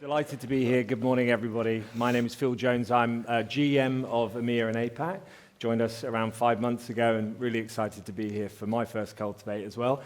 Delighted to be here. Good morning, everybody. My name is Phil Jones. I'm GM of EMEA and APAC. Joined us around 5 months ago and really excited to be here for my first Cultivate as well.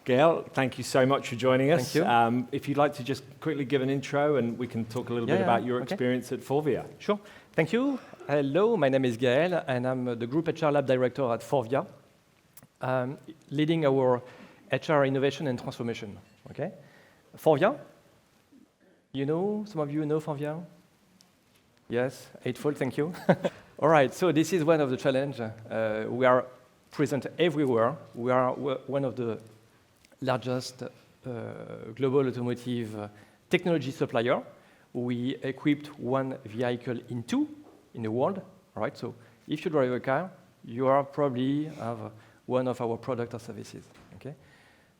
Gail, thank you so much for joining us. Thank you. If you'd like to just quickly give an intro and we can talk a little bit about your experience at Forvia. Sure. Thank you. Hello, my name is Gael, and I'm the Group HR Lab Director at Forvia, leading our HR innovation and transformation. Okay, Forvia. You know, some of you know Forvia? Yes, Eightfold, thank you. All right, so this is one of the challenges. We are present everywhere. We are one of the largest global automotive technology supplier. We equipped one vehicle in two in the world. All right, so if you drive a car, you are probably have one of our products or services. Okay,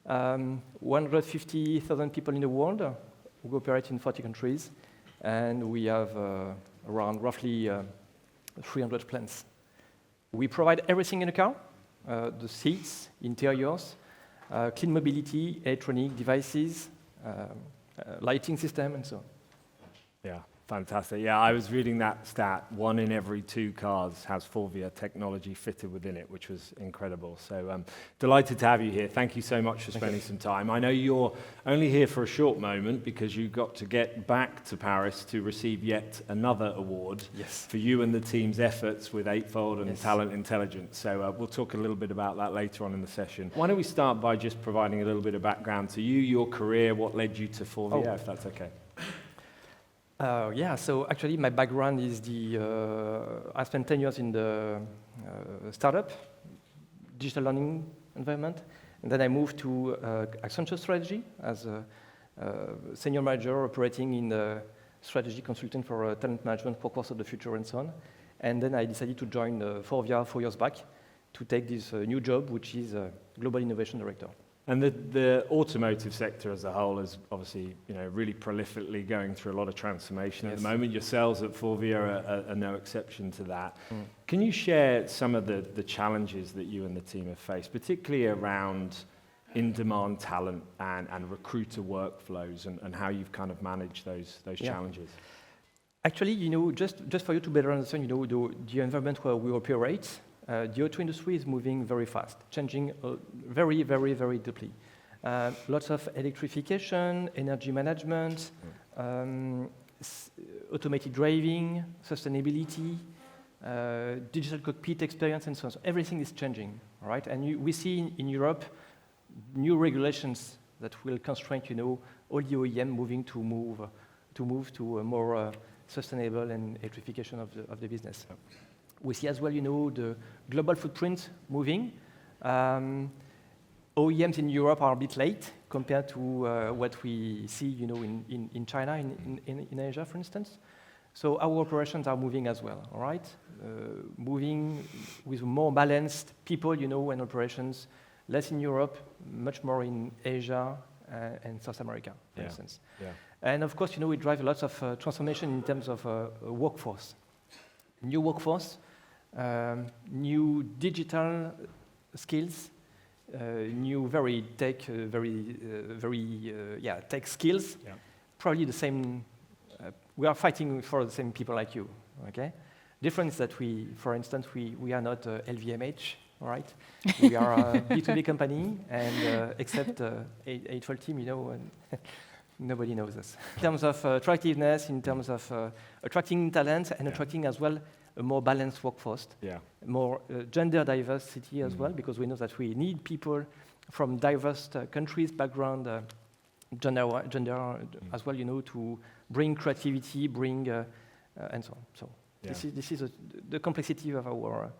150,000 people in the world. We operate in 40 countries, and we have around roughly 300 plants. We provide everything in a car, the seats, interiors, clean mobility, electronic devices, lighting system, and so on. Yeah, fantastic. Yeah, I was reading that stat. 1 in every 2 cars has Forvia technology fitted within it, which was incredible. So delighted to have you here. Thank you so much for spending some time. I know you're only here for a short moment because you got to get back to Paris to receive yet another award for you and the team's efforts with Eightfold and Talent Intelligence. So we'll talk a little bit about that later on in the session. Why don't we start by just providing a little bit of background to you, your career, what led you to Forvia, if that's okay. So actually my background is I spent 10 years in the startup, digital learning environment, and then I moved to Accenture Strategy as a senior manager operating in the strategy consulting for talent management, workforce of the future, and so on. And then I decided to join Forvia 4 years back to take this new job, which is Global Innovation Director. And the automotive sector as a whole is obviously, really prolifically going through a lot of transformation at the moment. Yourselves at Forvia are no exception to that. Can you share some of the challenges that you and the team have faced, particularly around in-demand talent and recruiter workflows and how you've kind of managed those challenges? Actually, just for you to better understand, the environment where we operate, the auto industry is moving very fast, changing very, very, very deeply. Lots of electrification, energy management, automated driving, sustainability, digital cockpit experience, and so on. So everything is changing, right? And we see in Europe new regulations that will constrain, all the OEM moving to move to a more sustainable and electrification of the business. We see as well, the global footprint moving. OEMs in Europe are a bit late compared to what we see, in China, in Asia, for instance. So our operations are moving as well, all right? Moving with more balanced people, and operations, less in Europe, much more in Asia and South America, for instance. Yeah. And of course, we drive lots of transformation in terms of workforce. New workforce, new digital skills, new very tech, tech skills. Yeah. Probably the same. We are fighting for the same people like you. Okay. Difference that for instance, we are not LVMH. All right. We are a B2B company, and except Eightfold team, nobody knows us. In terms of attractiveness, in terms of attracting talent and attracting as well a more balanced workforce, more gender diversity as well, because we know that we need people from diverse countries, background, gender as well, to bring creativity, and so on. So this is the complexity of our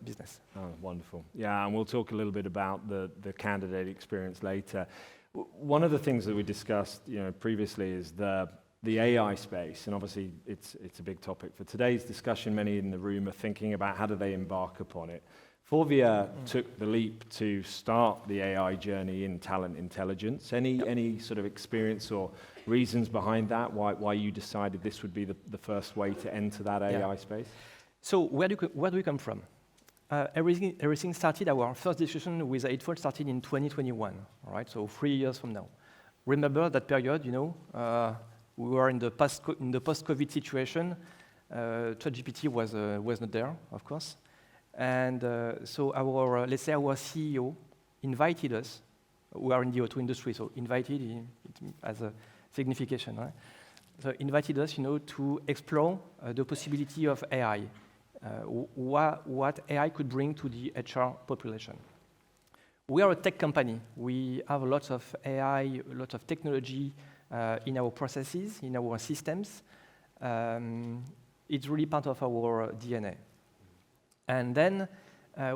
business. Oh, wonderful. Yeah, and we'll talk a little bit about the candidate experience later. One of the things that we discussed, previously is the AI space, and obviously it's a big topic for today's discussion. Many in the room are thinking about how do they embark upon it. Forvia took the leap to start the AI journey in talent intelligence. Any sort of experience or reasons behind that? Why you decided this would be the first way to enter that AI space? So where do we come from? Everything started. Our first discussion with Eightfold started in 2021. All right, so 3 years from now. Remember that period? we were in the post-COVID situation. ChatGPT was not there, of course. And so our, let's say our CEO invited us. We are in the auto industry, so invited as a signification, right? So invited us, to explore the possibility of AI, what AI could bring to the HR population. We are a tech company. We have a lot of AI, a lot of technology in our processes, in our systems. It's really part of our DNA. And then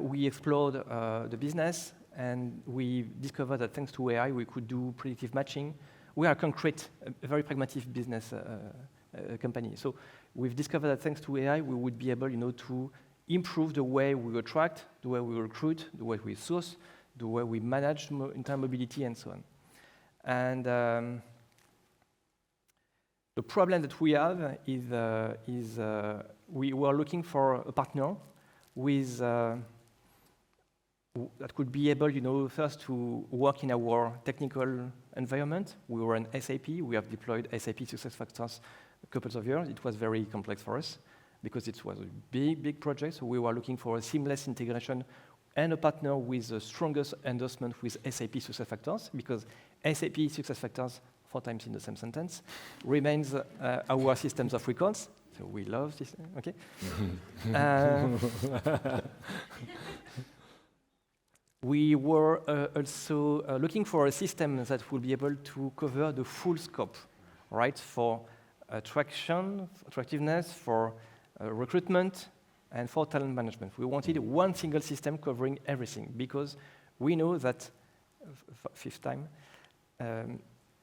we explored the business, and we discovered that thanks to AI, we could do predictive matching. We are a very pragmatic business company. So we've discovered that thanks to AI, we would be able, to improve the way we attract, the way we recruit, the way we source, the way we manage internal mobility, and so on. And the problem that we have is we were looking for a partner with that could be able, first to work in our technical environment. We were an SAP. We have deployed SAP SuccessFactors a couple of years. It was very complex for us because it was a big project. So we were looking for a seamless integration and a partner with the strongest endorsement with SAP SuccessFactors, because SAP SuccessFactors, 4 times in the same sentence, remains our systems of records. So we love this, okay? We were also looking for a system that would be able to cover the full scope, right? For attractiveness, for recruitment, and for talent management. We wanted one single system covering everything, because we know that, fifth time,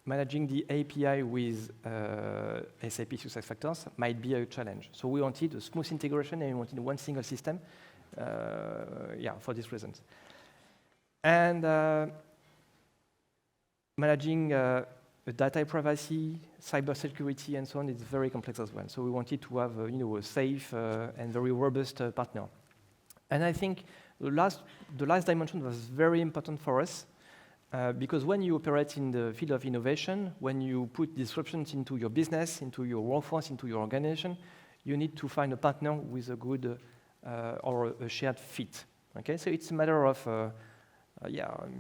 managing the API with SAP SuccessFactors might be a challenge. So we wanted a smooth integration, and we wanted one single system, for these reasons. And managing data privacy, cybersecurity, and so on is very complex as well. So we wanted to have a safe and very robust partner. And I think the last dimension was very important for us, because when you operate in the field of innovation, when you put disruptions into your business, into your workforce, into your organization, you need to find a partner with a good or a shared fit. Okay, so it's a matter of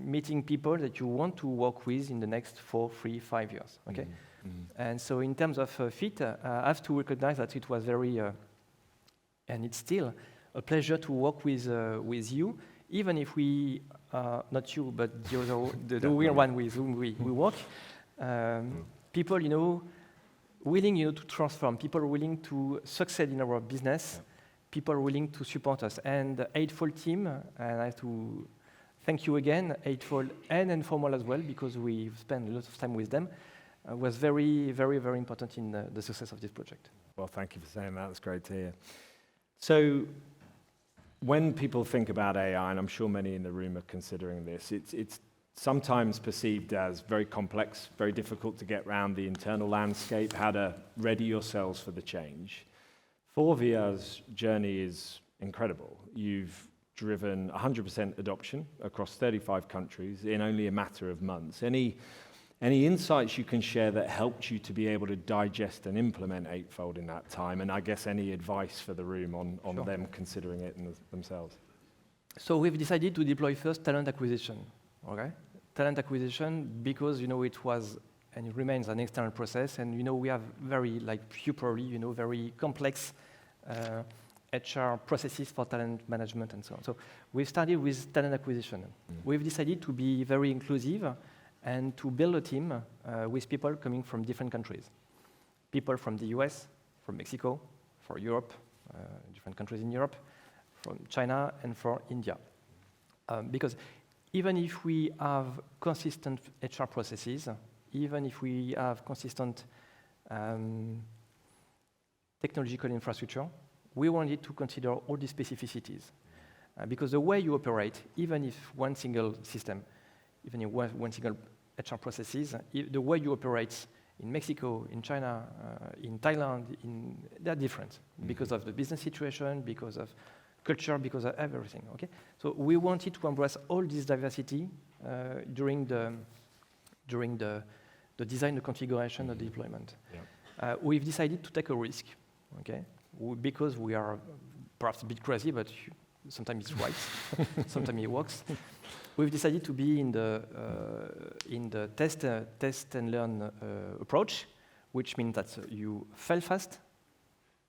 meeting people that you want to work with in the next 4, 3, 5 years. Okay, and so in terms of fit, I have to recognize that it was very, and it's still a pleasure to work with you, even if we not you, but the real one with whom we work. People, willing, to transform. People willing to succeed in our business. People willing to support us. And the Eightfold team, and I have to thank you again, Eightfold and Informal as well, because we've spent a lot of time with them, was very, very, very important in the success of this project. Well, thank you for saying that. That's great to hear. So when people think about AI, and I'm sure many in the room are considering this, it's sometimes perceived as very complex, very difficult to get around the internal landscape, how to ready yourselves for the change. Forvia's journey is incredible. You've driven 100% adoption across 35 countries in only a matter of months. Any insights you can share that helped you to be able to digest and implement Eightfold in that time? And I guess any advice for the room on Sure. them considering it themselves? So we've decided to deploy first talent acquisition, okay? Talent acquisition because, it was and it remains an external process, and, we have very, purely, very complex HR processes for talent management and so on. So we've started with talent acquisition. We've decided to be very inclusive and to build a team with people coming from different countries. People from the US, from Mexico, for Europe, different countries in Europe, from China, and for India. Because even if we have consistent HR processes, even if we have consistent technological infrastructure, we wanted to consider all the specificities. Because the way you operate, even if one single system, even if one single HR processes, the way you operate in Mexico, in China, in Thailand, they're different because of the business situation, because of culture, because of everything, okay? So we wanted to embrace all this diversity during the design, the configuration, the deployment. Yeah. we've decided to take a risk, okay? Because we are perhaps a bit crazy, but sometimes it's right, sometimes it works. We've decided to be in the test and learn approach, which means that you fail fast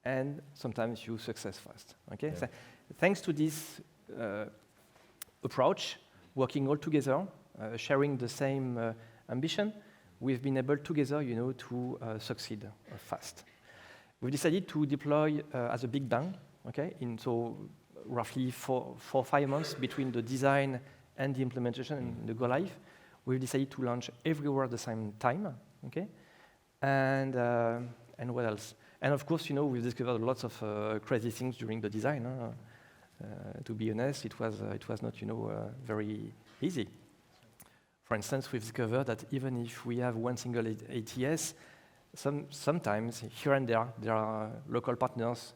and sometimes you success fast. Okay, so thanks to this approach, working all together, sharing the same ambition, we've been able together, to succeed fast. We've decided to deploy as a big bang. Okay, so roughly 4 or 5 months between the design and the implementation and the go live. We've decided to launch everywhere at the same time. Okay, and what else? And of course, we've discovered lots of crazy things during the design. To be honest, it was not, very easy. For instance, we've discovered that even if we have one single ATS, sometimes here and there are local partners.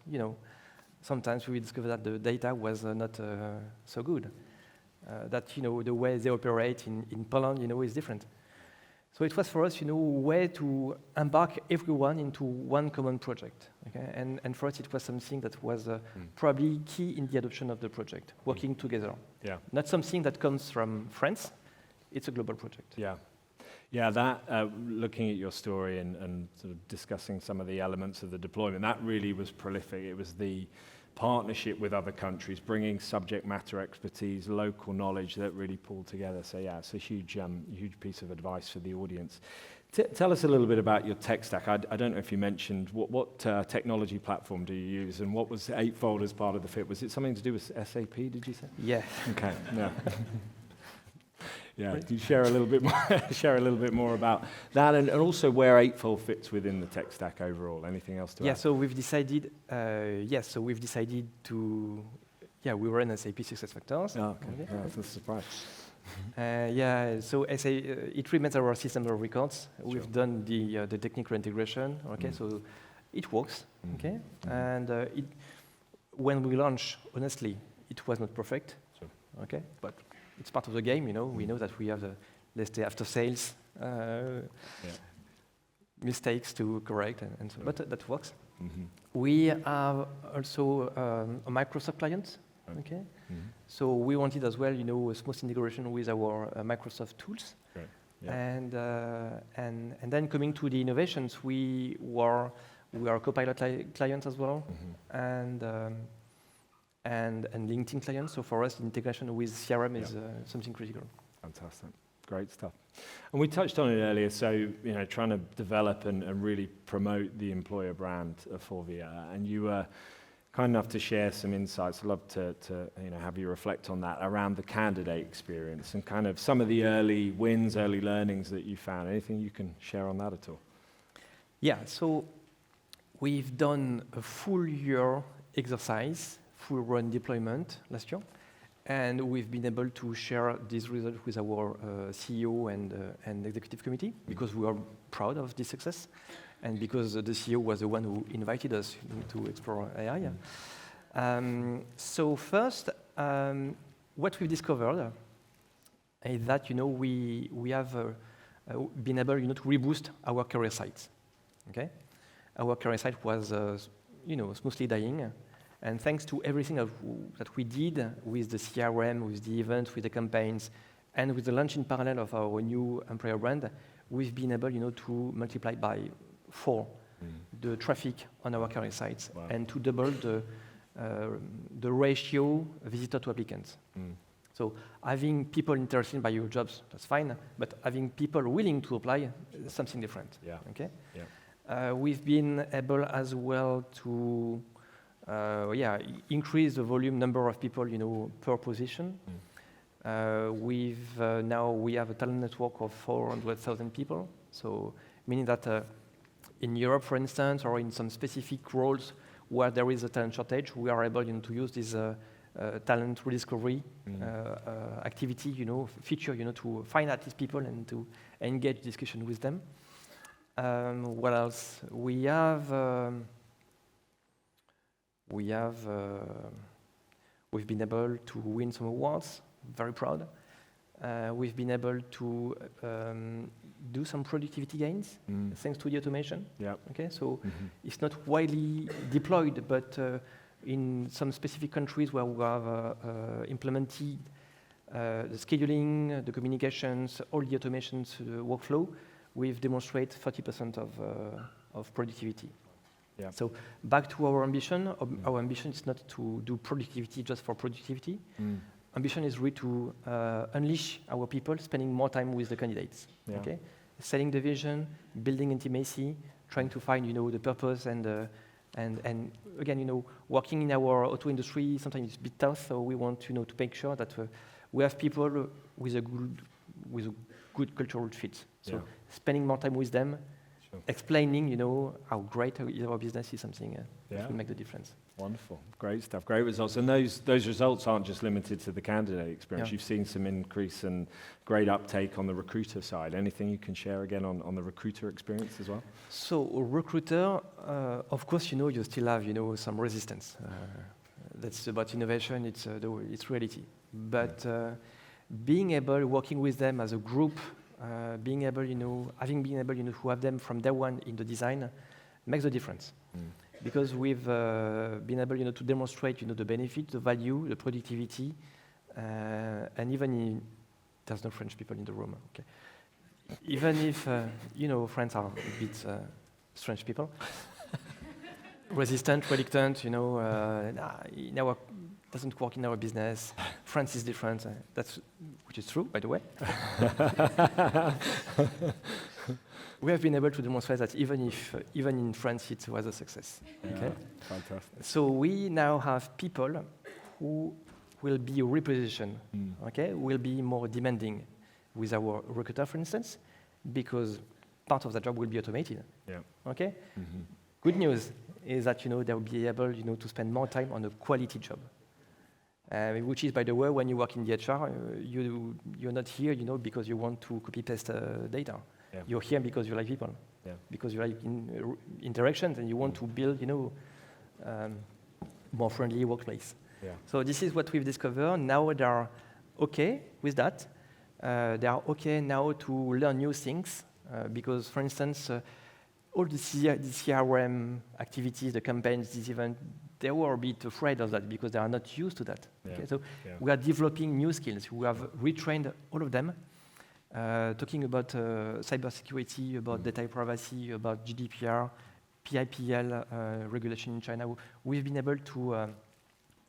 Sometimes we discover that the data was not so good. That the way they operate in Poland, is different. So it was for us, a way to embark everyone into one common project. Okay? And for us, it was something that was probably key in the adoption of the project, working together. Yeah. Not something that comes from France. It's a global project. Yeah. Yeah, that, looking at your story and sort of discussing some of the elements of the deployment, that really was prolific. It was the partnership with other countries, bringing subject matter expertise, local knowledge that really pulled together. So yeah, it's a huge piece of advice for the audience. Tell us a little bit about your tech stack. I don't know if you mentioned, what technology platform do you use, and what was Eightfold as part of the fit? Was it something to do with SAP, did you say? Yeah. Okay, yeah. Yeah, can you share a little bit more about that, and also where Eightfold fits within the tech stack overall? Anything else to add? So we've decided. To. Yeah, we run SAP SuccessFactors. Oh, okay. Yeah, that's a surprise. So it remains our system of records. Sure. We've done the technical integration. Okay, so it works. Okay, and when we launch, honestly, it was not perfect. Sure. Okay, but it's part of the game, We know that we have the, let's say, after sales mistakes to correct, and so, but that works. Mm-hmm. We have also a Microsoft client. Okay, so we wanted as well, a smooth integration with our Microsoft tools. Right. Yeah. And then coming to the innovations, we are a Copilot client as well, and LinkedIn clients. So for us, the integration with CRM is something critical. Fantastic. Great stuff. And we touched on it earlier, so trying to develop and really promote the employer brand of Forvia, and you were kind enough to share some insights. I'd love to have you reflect on that around the candidate experience and kind of some of the early wins, early learnings that you found. Anything you can share on that at all? Yeah, so we've done a full year exercise, full run deployment last year, and we've been able to share these results with our CEO and executive committee because we are proud of this success, and because the CEO was the one who invited us to explore AI. So first, what we've discovered is that we have been able to reboost our career sites. Okay, our career site was smoothly dying. And thanks to everything that we did with the CRM, with the events, with the campaigns, and with the launch in parallel of our new employer brand, we've been able, to multiply by 4 the traffic on our career sites. Wow. And to double the ratio visitor to applicants. So having people interested by your jobs, that's fine, but having people willing to apply is something different. Yeah. Okay. Yeah. We've been able as well to increase the volume number of people, per position. We have a talent network of 400,000 people. So meaning that in Europe, for instance, or in some specific roles where there is a talent shortage, we are able to use this talent rediscovery activity, feature, to find out these people and to engage discussion with them. What else? We've been able to win some awards, very proud. we've been able to do some productivity gains thanks to the automation. Yep. Okay, so it's not widely deployed, but in some specific countries where we have implemented the scheduling, the communications, all the automations, the workflow, we've demonstrated 30% of productivity. Yeah. So back to our ambition. Our ambition is not to do productivity just for productivity. Ambition is really to unleash our people, spending more time with the candidates. Yeah. Okay, selling the vision, building intimacy, trying to find the purpose and again working in our auto industry sometimes it's a bit tough. So we want to make sure that we have people with a good cultural fit. So spending more time with them, explaining how great our business is something that will make the difference. Wonderful, great stuff, great results. And those results aren't just limited to the candidate experience. You've seen some increase and great uptake on the recruiter side. Anything you can share again on the recruiter experience as well? So recruiter, of course, you still have some resistance. That's about innovation. It's reality. But being able working with them as a group, being able having been able to have them from day one in the design makes a difference. Because we've been able to demonstrate the benefit, the value, the productivity, and even there's no French people in the room. Okay, even if French are a bit strange people, resistant, reluctant. Doesn't work in our business. France is different. Which is true, by the way. We have been able to demonstrate that even in France it was a success. Yeah, okay, fantastic. So we now have people who will be repositioned. Okay, will be more demanding with our recruiter, for instance, because part of the job will be automated. Yeah. Okay. Good news is that they will be able to spend more time on a quality job. Which is, by the way, when you work in the HR, you're not here, because you want to copy-paste data. Yeah. You're here because you like people, because you like interactions, and you want to build, more friendly workplace. Yeah. So this is what we've discovered. Now they are okay with that. They are okay now to learn new things, because, for instance, all the CRM activities, the campaigns, this event, they were a bit afraid of that because they are not used to that. Yeah. Okay? So we are developing new skills. We have retrained all of them, talking about cybersecurity, about data privacy, about GDPR, PIPL regulation in China. We've been able to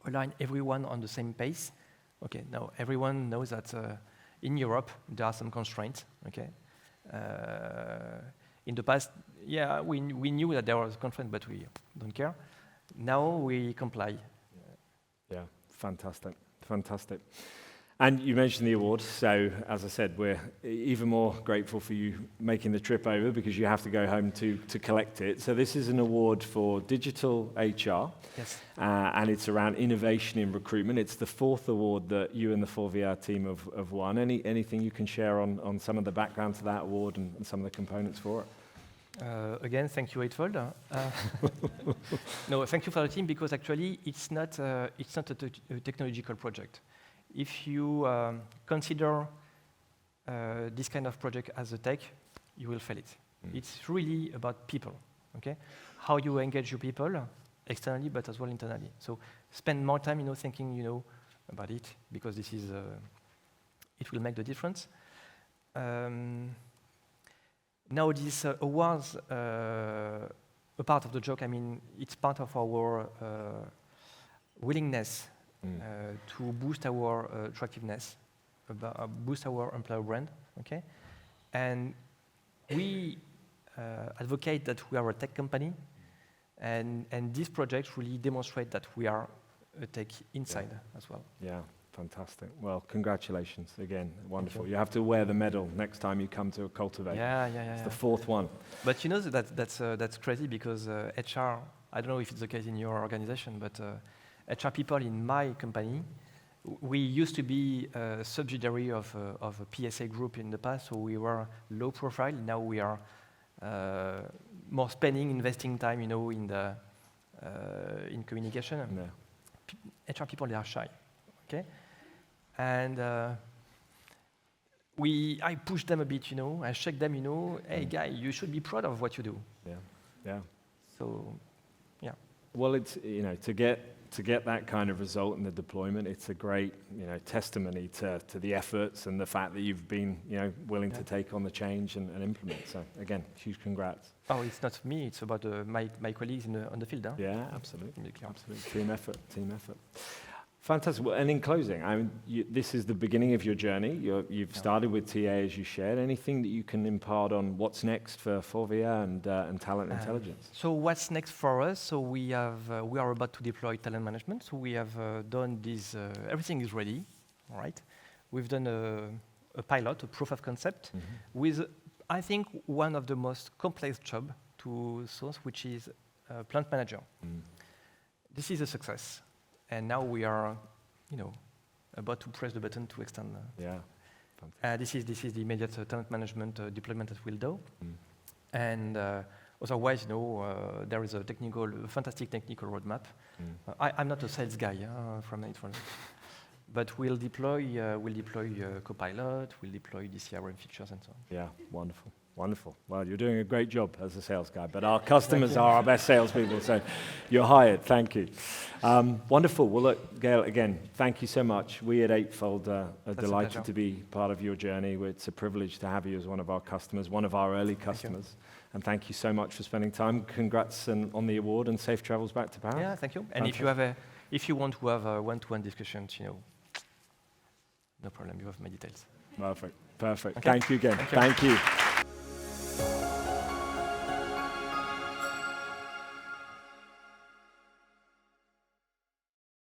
align everyone on the same pace. Okay, now everyone knows that in Europe there are some constraints. Okay. In the past, we knew that there was a constraint, but we don't care. Now we comply. Yeah, fantastic, fantastic. And you mentioned the award, so as I said, we're even more grateful for you making the trip over because you have to go home to collect it. So this is an award for digital HR, yes, and it's around innovation in recruitment. It's the 4th award that you and the Forvia team have won. Anything you can share on some of the background to that award and some of the components for it? Again, thank you, Eightfold. No, thank you for the team, because actually it's not a technological project. If you consider this kind of project as a tech, you will fail it. It's really about people, okay? How you engage your people externally, but as well internally. So spend more time, thinking, about it, because this is it will make the difference. Now, these awards, a part of the joke. I mean, it's part of our willingness to boost our attractiveness, boost our employer brand. Okay, and we advocate that we are a tech company, and these projects really demonstrate that we are a tech inside as well. Yeah. Fantastic. Well, congratulations again. Wonderful. You have to wear the medal next time you come to Cultivate. Yeah. It's the 4th one. But that's crazy, because HR, I don't know if it's the case in your organization, but HR people in my company, we used to be a subsidiary of a PSA group in the past, so we were low profile. Now we are more investing time, in communication. Yeah. HR people, they are shy. Okay. And I push them a bit, I shake them, hey, guy, you should be proud of what you do. Yeah, yeah. So, yeah. Well, it's, to get that kind of result in the deployment, it's a great, testimony to the efforts and the fact that you've been, willing to take on the change and implement. So again, huge congrats. Oh, it's not me, it's about my colleagues on the field. Huh? Yeah, absolutely. Absolutely. Team effort, team effort. Fantastic. Well, and in closing, this is the beginning of your journey. You've started with TA, as you shared. Anything that you can impart on what's next for Forvia and talent intelligence? So what's next for us? So we are about to deploy talent management. So we have done this. Everything is ready. All right. We've done a pilot, a proof of concept, with I think one of the most complex job to source, which is plant manager. This is a success. And now we are, about to press the button to extend. This is the immediate talent management deployment that we'll do. And otherwise, there is a fantastic technical roadmap. I'm not a sales guy from it, but we'll deploy Copilot, we'll deploy the CRM features and so on. Yeah, wonderful. Wonderful. Well, you're doing a great job as a sales guy, but our customers are our best salespeople, so you're hired. Thank you. Wonderful. Well, look, Gail, again, thank you so much. We at Eightfold are delighted to be part of your journey. It's a privilege to have you as one of our customers, one of our early customers. And thank you so much for spending time. Congrats on the award and safe travels back to Paris. Yeah, thank you. And if you want to have a one-to-one discussion, no problem. You have my details. Perfect. Okay. Thank you again. Thank you.